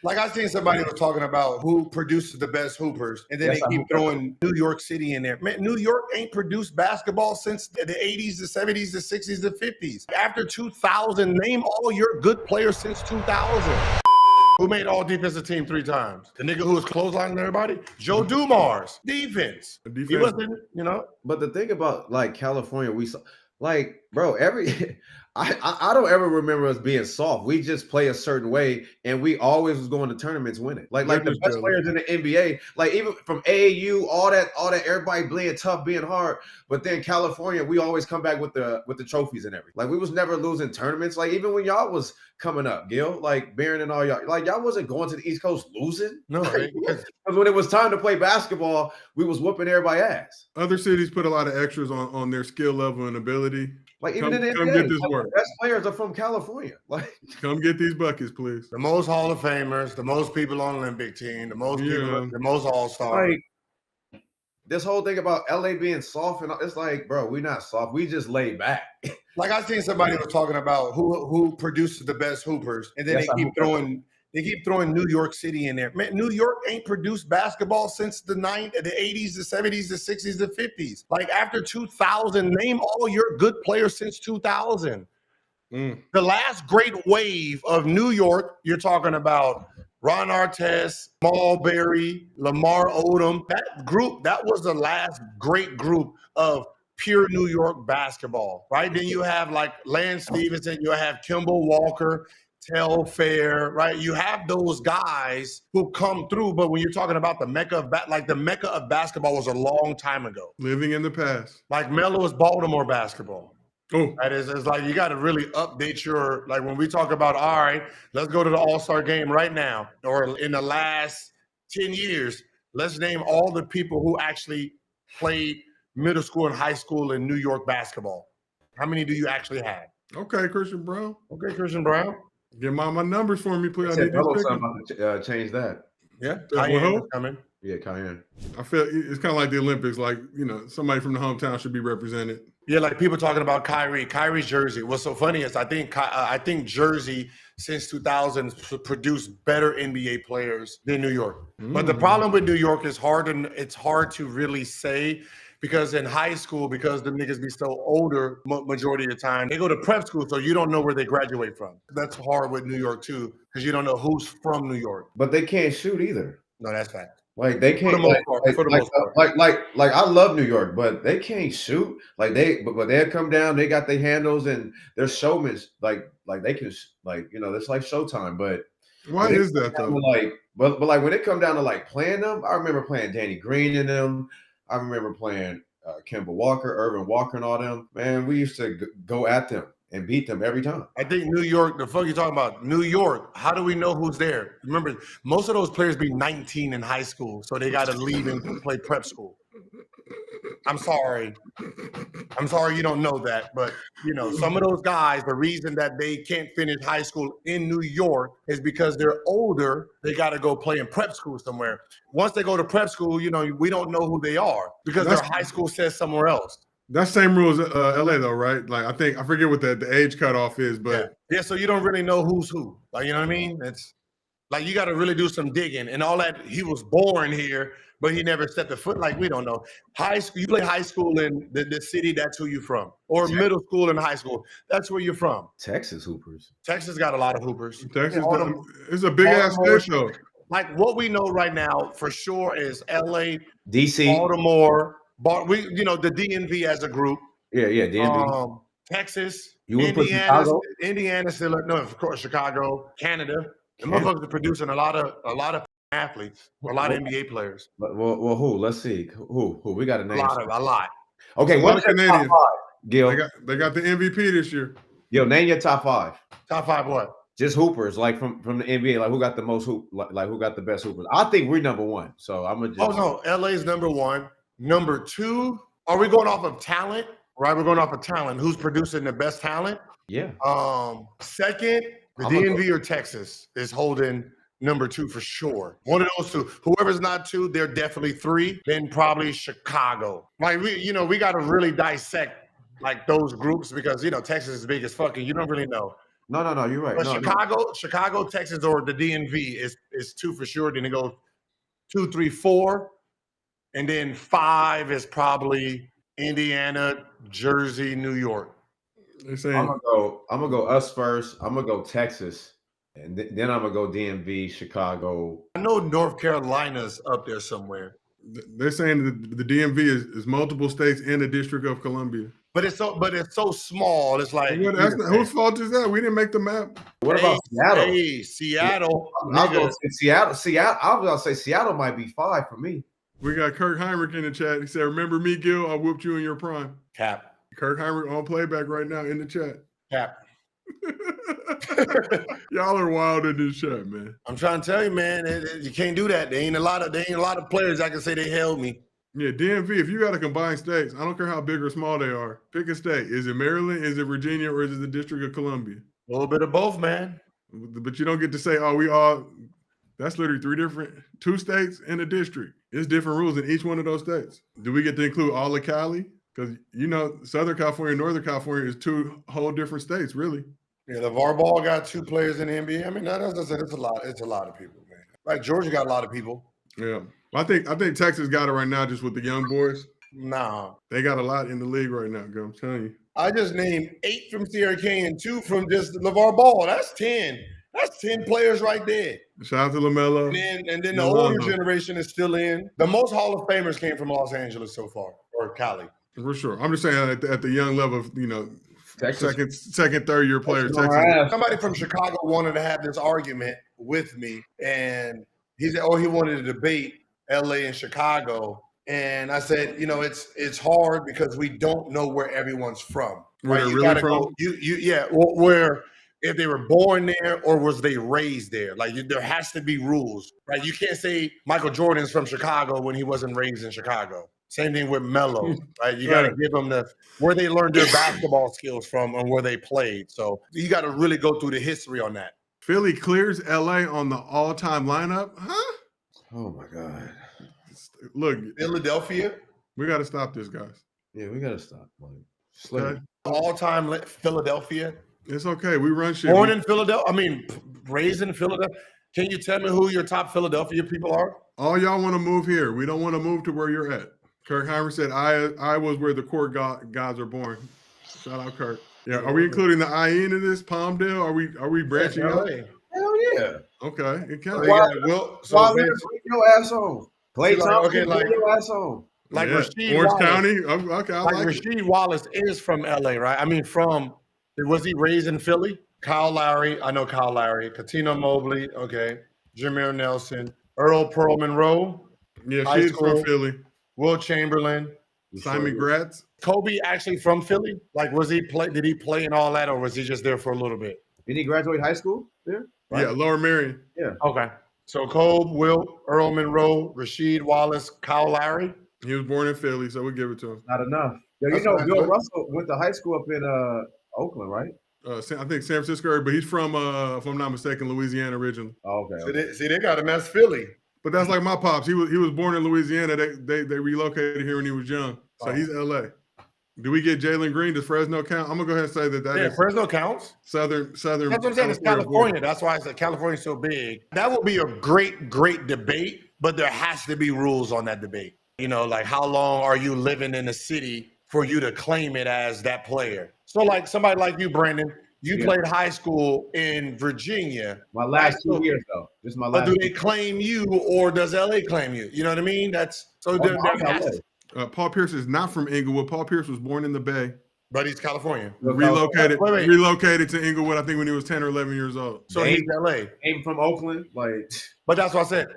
Like I seen somebody was talking about who produces the best hoopers, and then they keep throwing New York City in there. Man, New York ain't produced basketball since the 80s, the 70s, the 60s, the 50s. After 2000, name all your good players since 2000. Who made all defensive team 3 times? The nigga who was clotheslining everybody? Joe Dumars. Defense. He wasn't, you know. But the thing about like California, we saw like, bro, I don't ever remember us being soft. We just play a certain way, and we always was going to tournaments winning. Like the best players in the NBA, like even from AAU, all that everybody being tough, being hard. But then California, we always come back with the trophies and everything. Like we was never losing tournaments. Like even when y'all was coming up, Gil, like Barron and all y'all, like y'all wasn't going to the East Coast losing. No, because when it was time to play basketball, we was whooping everybody's ass. Other cities put a lot of extras on their skill level and ability. Like even in the come NBA, get this work. The best players are from California. Like come get these buckets, please. The most Hall of Famers, the most people on the Olympic team, the most people, the most All-Stars. Like, this whole thing about LA being soft, and it's like, bro, we're not soft. We just laid back. Like I seen somebody was talking about who produces the best hoopers, and then they keep throwing New York City in there. Man, New York ain't produced basketball since the 80s, the 70s, the 60s, the 50s. Like after 2000, name all your good players since 2000. The last great wave of New York, you're talking about Ron Artest, Marbury, Lamar Odom. That group, that was the last great group of pure New York basketball, right? Then you have like Lance Stevenson, you have Kimball Walker, Tell Fair, right? You have those guys who come through, but when you're talking about the mecca of the mecca of basketball was a long time ago. Living in the past. Like Melo is Baltimore basketball. Oh, that is, it's like you got to really update your, like when we talk about, all right, let's go to the All-Star game right now, or in the last 10 years, let's name all the people who actually played middle school and high school in New York basketball. How many do you actually have? Okay, Christian Brown. Okay, Christian Brown. Get my numbers for me, please. I need to change that. Yeah, Cayenne is coming. Yeah, Cayenne. I feel it's kind of like the Olympics. Like, you know, somebody from the hometown should be represented. Yeah, like people talking about Kyrie's jersey. What's so funny is I think Jersey since 2000 produced better NBA players than New York. But the problem with New York is it's hard to really say, because in high school, because the niggas be so older majority of the time, they go to prep school, so you don't know where they graduate from. That's hard with New York too, because you don't know who's from New York. But they can't shoot either. No, that's fact. Like they can't. Like I love New York, but they can't shoot. Like but they come down. They got their handles and their showmen. Like they can, like, you know, it's like Showtime. But why is that though? Like, but like when it come down to like playing them, I remember playing Danny Green in them. I remember playing Kimball Walker, Irvin Walker, and all them. Man, we used to go at them and beat them every time. I think New York, the fuck you talking about? New York, how do we know who's there? Remember, most of those players be 19 in high school, so they got to leave and play prep school. I'm sorry you don't know that, but you know, some of those guys, the reason that they can't finish high school in New York is because they're older. They got to go play in prep school somewhere. Once they go to prep school, you know, we don't know who they are because their high school says somewhere else. That same rule as LA though, right? Like I forget what the age cutoff is, but yeah. So you don't really know who's who. Like, you know what I mean? It's like you got to really do some digging and all that. He was born here, but he never stepped a foot. Like, we don't know. High school, you play high school in the city, that's who you're from. Or middle school and high school, that's where you're from. Texas hoopers. Texas got a lot of hoopers. Texas, it's a big ass state though. Like what we know right now for sure is LA, DC, Baltimore. You know, the DMV as a group. Yeah, DMV. Texas, Indiana, still, no, of course, Chicago, Canada. The motherfuckers are producing a lot of athletes, a lot of NBA players. Well, who? Let's see. Who? We got a name. A lot. Okay, what's your top 5, Gil? They got the MVP this year. Yo, name your top 5. Top 5 what? Just hoopers, like from the NBA, like who got the most like who got the best hoopers? I think we're number 1. So I'm gonna just. Oh no, LA's number 1. Number 2, are we going off of talent? Right, we're going off of talent. Who's producing the best talent? Yeah. Second, the DMV or Texas is holding number 2 for sure. One of those two. Whoever's not 2, they're definitely 3. Then probably Chicago. Like we got to really dissect like those groups because Texas is big as fucking. You don't really know. No, you're right. But Chicago, Texas, or the DMV is is 2 for sure. Then it goes 2, 3, 4, and then 5 is probably Indiana, Jersey, New York. They're saying I'm gonna go us first. I'm gonna go Texas, and then I'm gonna go DMV, Chicago. I know North Carolina's up there somewhere. they're saying that the DMV is multiple states and the District of Columbia. But it's so small. It's like Whose fault is that? We didn't make the map. What about Seattle? Hey, Seattle. I'll go Seattle. I was gonna say Seattle might be 5 for me. We got Kirk Heinrich in the chat. He said, "Remember me, Gil? I whooped you in your prime." Cap. Kirk Heinrich on playback right now in the chat. Cap. Y'all are wild in this chat, man. I'm trying to tell you, man, you can't do that. There ain't a lot of players I can say they held me. Yeah, DMV, if you got to combine states, I don't care how big or small they are, pick a state. Is it Maryland, is it Virginia, or is it the District of Columbia? A little bit of both, man. But you don't get to say, that's literally 2 states and a district. It's different rules in each one of those states. Do we get to include all of Cali? Because, Southern California and Northern California is 2 whole different states, really. Yeah, LeVar Ball got 2 players in the NBA. I mean, as I said, it's a lot of people, man. Like Georgia got a lot of people. Yeah. I think Texas got it right now just with the young boys. Nah. They got a lot in the league right now, girl. I'm telling you. I just named 8 from Sierra Canyon, 2 from just LeVar Ball. That's 10. That's 10 players right there. Shout out to LaMelo. And then the older generation is still in. The most Hall of Famers came from Los Angeles so far, or Cali. For sure. I'm just saying at the young level of, Texas. second, third year players. Texas. Somebody from Chicago wanted to have this argument with me, and he said, he wanted to debate LA and Chicago. And I said, it's hard because we don't know where everyone's from. Where right? they're You really from? Where if they were born there or was they raised there. Like there has to be rules, right? You can't say Michael Jordan's from Chicago when he wasn't raised in Chicago. Same thing with Melo, right? You got to give them where they learned their basketball skills from and where they played. So you got to really go through the history on that. Philly clears LA on the all-time lineup, huh? Oh my God! Look, Philadelphia. We got to stop this, guys. Yeah, we got to stop. Okay. All-time Philadelphia. It's okay. We run shit. Born in Philadelphia. I mean, raised in Philadelphia. Can you tell me who your top Philadelphia people are? All y'all want to move here. We don't want to move to where you're at. Kirk Heinrich said, I was where the court gods are born. Shout out, Kirk. Yeah, are we including the IE into this, Palmdale? Are we branching out? Hell yeah. Okay, it counts. Why bring your ass on? Play Thompson, bring your ass on. Like Rasheed Orange Wallace. County. Okay, I like Rasheed Wallace is from LA, right? I mean, was he raised in Philly? Kyle Lowry, I know Kyle Lowry. Katino Mobley, okay. Jameer Nelson. Earl Pearl Monroe. Yeah, she's from Philly. Will Chamberlain. Simon Gratz. Kobe actually from Philly? Like, did he play and all that, or was he just there for a little bit? Did he graduate high school there? Right? Yeah, Lower Merion. Yeah. Okay. So Kobe, Wilt, Earl Monroe, Rasheed Wallace, Kyle Lowry. He was born in Philly, so we'll give it to him. Not enough. Yeah, Bill Russell went to high school up in Oakland, right? I think San Francisco, but he's from, if I'm not mistaken, Louisiana originally. Oh, okay. See, they got him as Philly. But that's like my pops. He was born in Louisiana. They relocated here when he was young. So he's LA. Do we get Jalen Green? Does Fresno count? I'm gonna go ahead and say that is Fresno counts. Southern. That's what I'm saying. It's California. That's why I said California's so big. That will be a great debate, but there has to be rules on that debate. Like how long are you living in the city for you to claim it as that player? So like somebody like you, Brandon, you played high school in Virginia. My last 2 years, though. Just my last. But do they claim you, or does LA claim you? You know what I mean? Paul Pierce is not from Inglewood. Paul Pierce was born in the Bay, but he's Californian. Relocated to Inglewood, I think, when he was 10 or 11 years old. So he's LA. Came from Oakland, But that's what I said.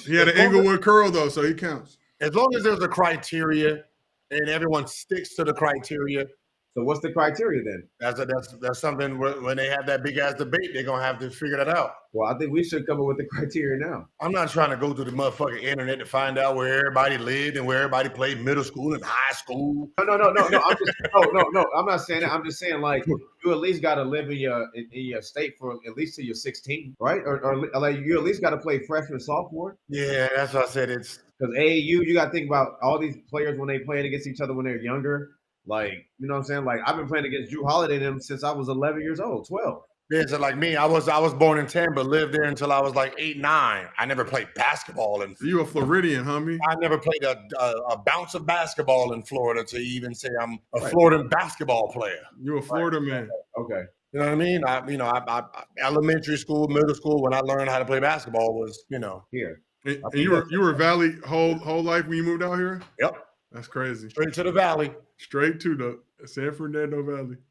He had an Inglewood curl though, so he counts. As long as there's a criteria and everyone sticks to the criteria. So what's the criteria then? That's something when they have that big ass debate, they're gonna have to figure that out. Well, I think we should come up with the criteria now. I'm not trying to go through the motherfucking internet to find out where everybody lived and where everybody played middle school and high school. No. I'm not saying that. I'm just saying you at least got to live in your state for at least till you're 16, right? Or like you at least got to play freshman, sophomore. Yeah, that's what I said. It's because AAU, you got to think about all these players when they playing against each other when they're younger. Like, you know what I'm saying? Like, I've been playing against Drew Holiday and them since I was 11 years old, 12. Yeah, so like me, I was born in Tampa, lived there until I was like 8, 9. I never played basketball in. You a Floridian, homie? I never played a bounce of basketball in Florida to even say I'm a Floridan basketball player. You a Florida man? Okay. You know what I mean? I elementary school, middle school, when I learned how to play basketball was, here. And you were Valley whole life when you moved out here? Yep. That's crazy. Straight to the Valley. Straight to the San Fernando Valley.